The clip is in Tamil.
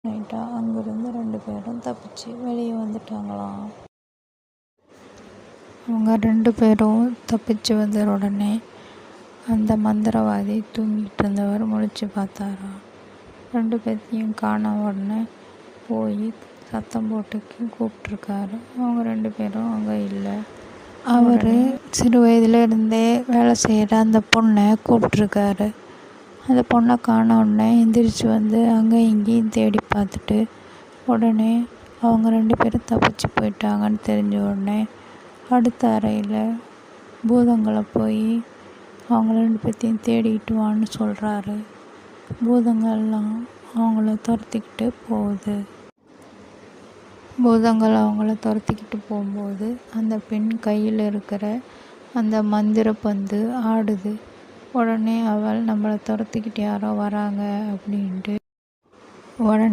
நைட்டா அங்கிருந்து 2 பேரும் தப்பிச்சு வெளியே வந்துட்டாங்களாம். அவங்க 2 பேரும் தப்பிச்சு வந்த உடனே அந்த மந்திரவாதி தூங்கிட்டு இருந்தவர் முழிச்சு பார்த்தாராம். 2 பேர்த்தையும் காண உடனே போய் சத்தம் போட்டு கூப்பிட்ருக்காரு. அவங்க 2 பேரும் அங்கே இல்லை. அவர் சிறு வயதுல இருந்தே வேலை செய்கிற அந்த பொண்ணை கூப்பிட்ருக்காரு. அந்த பொண்ணை காண உடனே எந்திரிச்சு வந்து அங்கே இங்கேயும் தேடி பார்த்துட்டு உடனே அவங்க 2 பேரும் தப்பிச்சு போயிட்டாங்கன்னு தெரிஞ்ச உடனே அடுத்த அறையில் பூதங்களை போய் அவங்க 2 பேர்த்தையும் தேடிக்கிட்டு வான்னு சொல்கிறாரு. பூதங்கள்லாம் அவங்கள துரத்திக்கிட்டு போகுது. பூதங்கள் அவங்கள துரத்திக்கிட்டு போகும்போது அந்த பெண் கையில் இருக்கிற அந்த மந்திர பந்து ஆடுது. உடனே அவள் நம்மளை துரத்திக்கிட்டு யாரோ வராங்க அப்படின்ட்டு உடனே